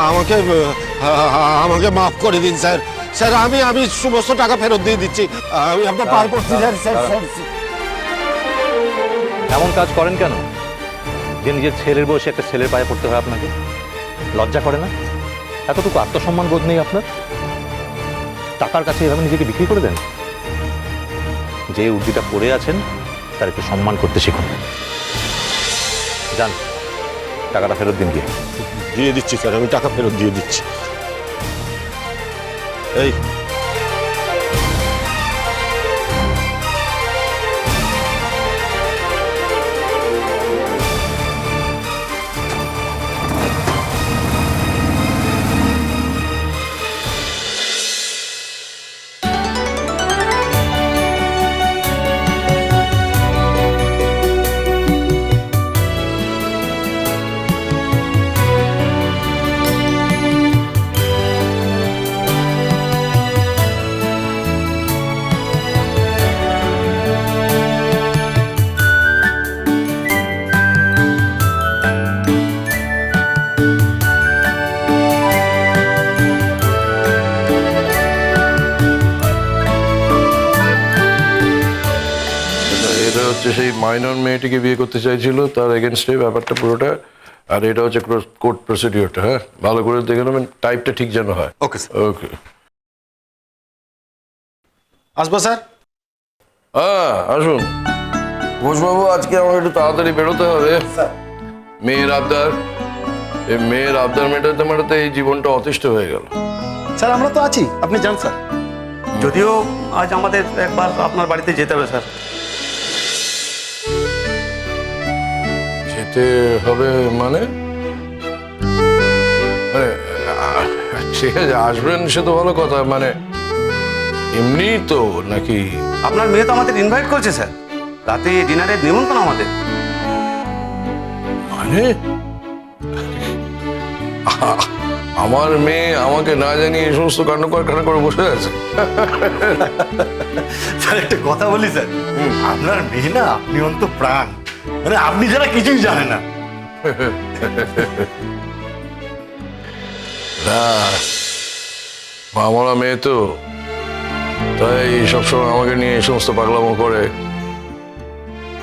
আমাকে আমাকে মাফ করে দিন স্যার। স্যার আমি সমস্ত টাকা ফেরত দিয়ে দিচ্ছি। আমি আপনার পার পড়ছি স্যার। স্যার স্যার এমন কাজ করেন কেন যে নিজের ছেলের বয়সে একটা ছেলের পায়ে পড়তে হয় আপনাকে? লজ্জা করে না? এতটুকু আত্মসম্মান বোধ নেই আপনার? টাকার কাছে এভাবে নিজেকে বিক্রি করে দেন? যে উর্দিটা পড়ে আছেন তার একটু সম্মান করতে শিখুন। যান, টাকাটা ফেরত দিন। গিয়ে দিয়ে দিচ্ছি স্যার, আমি টাকা ফেরত দিয়ে দিচ্ছি। এই এটা হচ্ছে সেই মাইনর মেয়েটিকে বিয়ে করতে চাইছিল, তার এগেনস্টে ব্যাপারটা পুরোটা। আর এটা হচ্ছে কোর্ট প্রসিডিওরটা। হ্যাঁ, ভালো করে দেখে নেবেন, টাইপটা ঠিক যেন হয়। Okay sir. ওকে। আসবো স্যার। হ্যাঁ, আসুন ঘোষবাবু। আজকে আমাকে একটু তাড়াতাড়ি বেরোতে হবে। মেয়ের আবদার, এই মেয়ের আবদার মেটাতে মেটাতে এই জীবনটা অতিষ্ঠ হয়ে গেল। স্যার আমরা তো আছি, আপনি যান স্যার। যদিও আজ আমাদের একবার আপনার বাড়িতে যেতে হবে স্যার। যেতে হবে মানে? মানে ঠিক আছে, আসবেন সে তো ভালো কথা। মানে এমনি তো নাকি? আপনার মেয়ে তো আমাদের ইনভাইট করছে স্যার, রাতে ডিনারের নিমন্ত্রণ আমাদের। মানে আমার মেয়ে আমাকে না জানিয়ে এই সমস্ত কাণ্ড কারখানা করে বসে আছে? স্যার একটা কথা বলি স্যার, আপনার মেয়ে না আপনি অন্ত প্রাণ, মানে আপনি যারা কিছুই জানেন না। না, মামলা মেয়ে তো, তাই সবসময় আমাকে নিয়ে এই সমস্ত পাগলামো করে।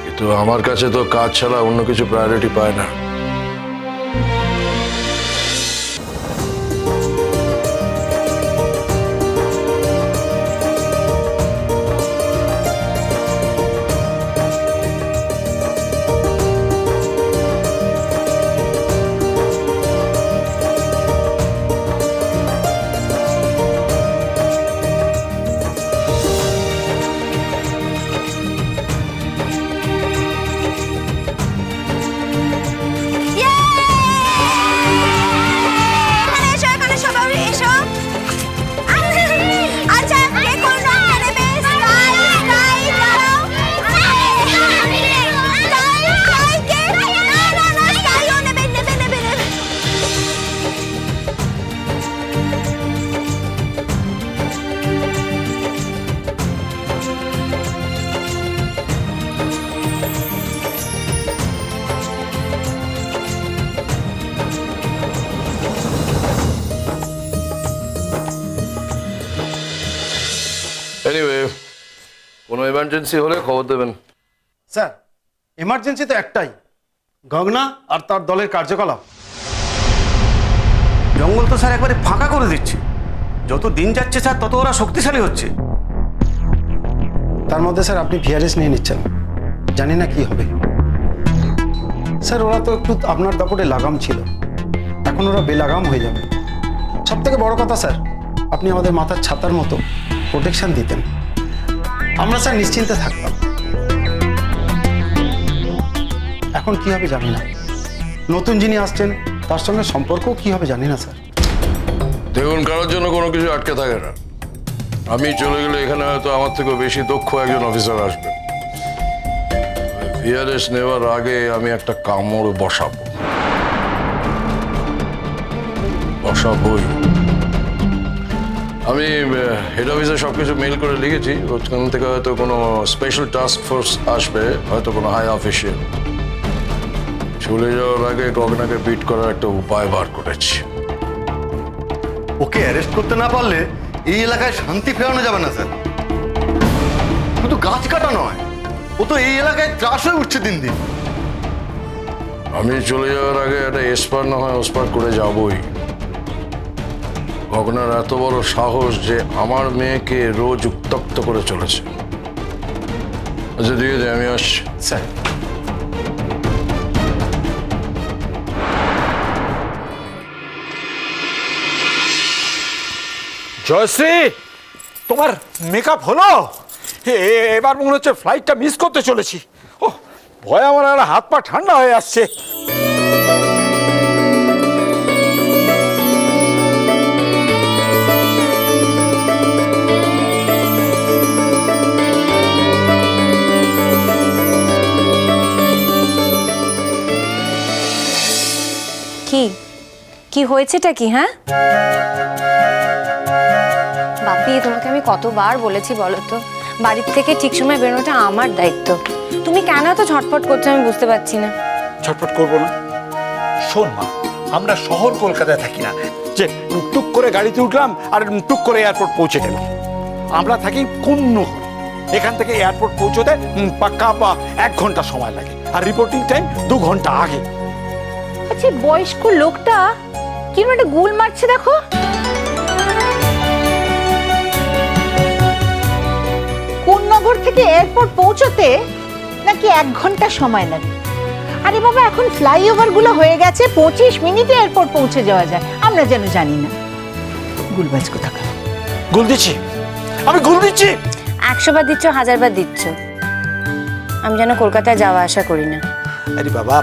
কিন্তু আমার কাছে তো কাজ ছাড়া অন্য কিছু প্রায়োরিটি পায় না। এনিওয়ে, কোনো এমার্জেন্সি হলে খবর দেবেন। স্যার এমার্জেন্সি তো একটাই, গগনা আর তার দলের কার্যকলাপ। জঙ্গল তো স্যার একবারে ফাঁকা করে দিচ্ছে। যত দিন যাচ্ছে স্যার তত ওরা শক্তিশালী হচ্ছে। তার মধ্যে স্যার আপনি ভিআরএস নিয়ে নিচ্ছেন, জানি না কি হবে। স্যার ওরা তো একটু আপনার দাপটে লাগাম ছিল, এখন ওরা বেলাগাম হয়ে যাবে। সব থেকে বড় কথা স্যার, আপনি আমাদের মাথার ছাতার মতো প্রোটেকশন দিতেন, আমরা স্যার নিশ্চিন্তে থাকতাম। এখন কি হবে জানি না, নতুন যিনি আসছেন তার সঙ্গে সম্পর্কও কি হবে জানি না স্যার। দেখুন, কারোর জন্য কোনো কিছু আটকে থাকে না। আমি চলে গেলে এখানে হয়তো আমার থেকেও বেশি দক্ষ একজন অফিসার আসবে। ভিআরএস নেওয়ার আগে আমি একটা কামড় বসাবই। আমি হেড অফিসে সবকিছু মেইল করে লিখেছি, ওখান থেকে হয়তো কোনো স্পেশাল টাস্ক ফোর্স আসবে, হয়তো কোনো হাই অফিসিয়াল। চলে যাওয়ার আগে গগনাকে বিট করার একটা উপায় বার করেছি। ওকে অ্যারেস্ট করতে না পারলে এই এলাকায় শান্তি ফেরানো যাবে না স্যার। শুধু গাছ কাটা নয়, ও তো এই এলাকায় ত্রাস হয়ে উঠছে দিন দিন। আমি চলে যাওয়ার আগে একটা এসপার না হয় ওসপার করে যাবই। গগনার এত বড় সাহস যে আমার মেয়েকে রোজ উত্তপ্ত করে চলেছে। আচ্ছা দিয়ে দে, আমি আসছি। স্যার জয়শ্রী, তোমার মেকআপ হলো? এবার মনে হচ্ছে ফ্লাইটটা মিস করতে চলেছি। ও ভয় আমার আর হাত পা ঠান্ডা হয়ে আসছে। কি কি হয়েছেটা কি? হ্যাঁ বাপি, তোমাকে আমি কতবার বলেছি বলো তো, বাড়ির থেকে ঠিক সময় বেরোনোটা আমার দায়িত্ব। তুমি কেন এত ঝটপট করছো আমি বুঝতে পারছি না। ছটফট করবো না? শোন মা, আমরা শহর কলকাতায় থাকি না যে টুক করে গাড়িতে উঠলাম আর টুক করে এয়ারপোর্ট পৌঁছে গেলাম। আমরা থাকি কোন এখান থেকে এয়ারপোর্ট পৌঁছতে পাক্কা 1 ঘন্টা সময় লাগে, আর রিপোর্টিং টাইম 2 ঘন্টা আগে। আচ্ছা, বয়স্ক লোকটা কিরকম একটা গুল মারছে দেখো। কোন নগর থেকে এয়ারপোর্ট পৌঁছতে নাকি 1 ঘন্টা সময় লাগে? আরে বাবা, এখন ফ্লাইওভার গুলো হয়ে গেছে, 25 মিনিটে এয়ারপোর্ট পৌঁছে যাওয়া যায়। আমরা যেন জানি না। গুলবাজ কোথাকার। গুল দিচ্ছি, আমি গুল দিচ্ছি। 100 বার দিচ্ছ, 1000 বার দিচ্ছ, আমি যেন কলকাতায় যাওয়া আসা করি না। আরে বাবা,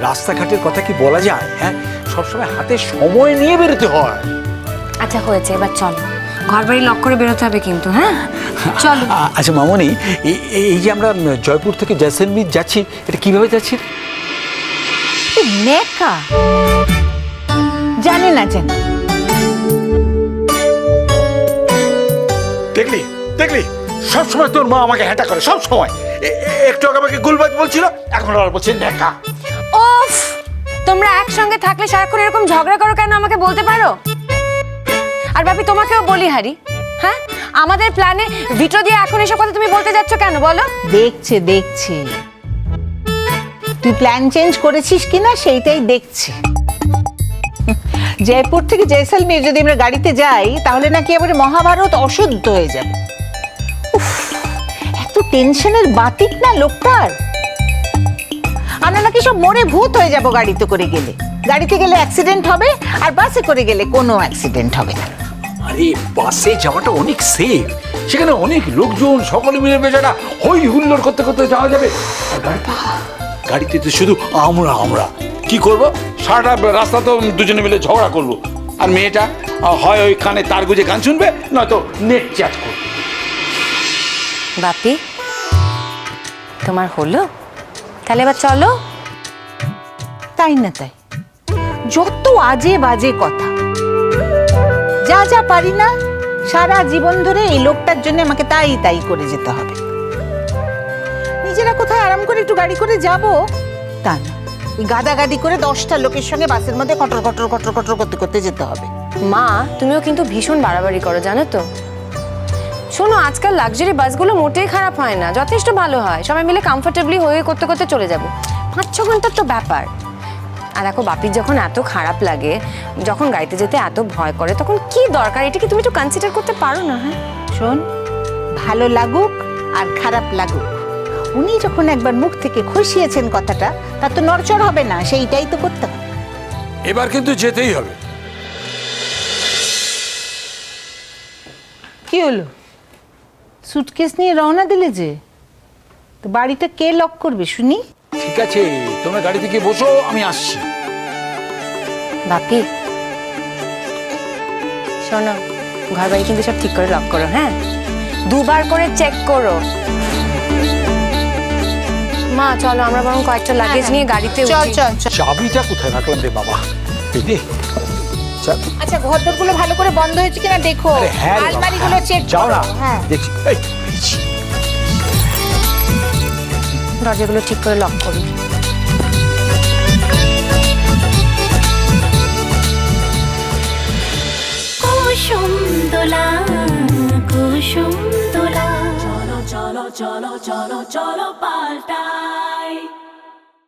রাস্তাঘাটের কথা কি বলা যায়? হ্যাঁ, সবসময় হাতে সময় নিয়ে বেরোতে হয়। আচ্ছা হয়েছে, এবার চলো, ঘর বাড়ি লক করে বেরোতে হবে কিন্তু। হ্যাঁ চলো। আচ্ছা মামনি, এই যে আমরা জয়পুর থেকে জয়সলমীর যাচ্ছি, এটা কিভাবে যাচ্ছি? নেকা জানে না জানে। দেখলি দেখলি, সবসময় তোর মা আমাকে হ্যাঁটা করে, সব সময়। একটু আগে আমাকে গুলবাজ বলছিল, এখন আবার বলছে নেকা। ওফ, তোমরা একসঙ্গে থাকলে সারাক্ষণ এরকম ঝগড়া করো কেন আমাকে বলতে পারো? আর বাপি, তোমাকেও বলি হারি, হ্যাঁ আমাদের প্ল্যানে ভিটো দিয়ে এখন এসব কথা তুমি বলতে যাচ্ছ কেন বলো? দেখছে দেখছে তুই প্ল্যান চেঞ্জ করেছিস কিনা সেইটাই দেখছে। জয়পুর থেকে জয়সলমের যদি আমরা গাড়িতে যাই তাহলে নাকি এবারে মহাভারত অশুদ্ধ হয়ে যাবে। উফ, এত টেনশনের বাতিক না লোকটার। আমরা নাকি সব মরে ভূত হয়ে যাব গাড়িতে করে গেলে। গাড়িতে গেলে অ্যাক্সিডেন্ট হবে, আর বাসে করে গেলে কোনো অ্যাক্সিডেন্ট হবে না। আরে বাসে যাওয়াটা অনেক সেফ, সেখানে অনেক লোকজন, সকলে মিলে বেচারা হই হুল্লোড় করতে করতে যাওয়া যাবে। আর গাড়িতে তো শুধু আমরা কি করব? সারাটা রাস্তা তো দুজনে মিলে ঝগড়া করব, আর মেয়েটা হয় ওই কানে তার গুজে গান শুনবে, নয়তো নেট চ্যাট করবে। বাপি, তোমার হলো? তাহলে এবার চলো। তাই না তাই, যত আজে বাজে কথা। যা যা পারি না সারা জীবন ধরে এই লোকটার জন্য আমাকে তাই তাই করে যেতে হবে। নিজেরা কোথায় আরাম করে একটু গাড়ি করে যাব তা না, ওই গাদাগাদি করে 10টা লোকের সঙ্গে বাসের মধ্যে কটর কটর কটর কটর করতে করতে যেতে হবে। মা, তুমিও কিন্তু ভীষণ বাড়াবাড়ি করো জানো তো। শোনো, আজকাল লাক্সারি বাসগুলো মোটেই খারাপ হয় না, যথেষ্ট ভালো হয়। সবাই মিলে কমফোর্টেবলি হয়ে করতে করতে চলে যাবো, 5-6 ঘন্টার তো ব্যাপার। আর দেখো, বাপির যখন এত খারাপ লাগে, যখন গাড়িতে যেতে এত ভয় করে, তখন কি দরকার? এটা কি তুমি একটু কনসিডার করতে পারো না? হ্যাঁ শোন, ভালো লাগুক আর খারাপ লাগুক, উনি যখন একবার মুখ থেকে খসিয়েছেন কথাটা, তার তো নড়চড় হবে না, সেইটাই তো করতে হবে। এবার কিন্তু যেতেই হবে। কি হলো, সুটকেস নিয়ে রওনা দিলে যে? তো বাড়িটা কে লক করবে শুনি? ঠিক আছে, তোমরা গাড়ি থেকে বসো, আমি আসছি। বাপি শোনো, ঘর বাড়ি কিন্তু সব ঠিক করে লক করো। হ্যাঁ, 2 বার করে চেক করো। মা চলো, আমরা বরং কয়েকটা লাগেজ নিয়ে গাড়িতে চল উঠি। চল চল। চাবিটা কোথায় রাখলাম রে বাবা? এই নে। আচ্ছা, ঘরদোরগুলো ভালো করে বন্ধ হয়েছে কিনা দেখো, আরে হ্যাঁ রে বাবা, আলমারিগুলো চেক যাও না, হ্যাঁ দেখছি। এই, পেয়েছি। দরজাগুলো ঠিক করে লক করো। कोई দোলা কুসুম দোলা চলো চলো চলো চলো চলো পাল্টাই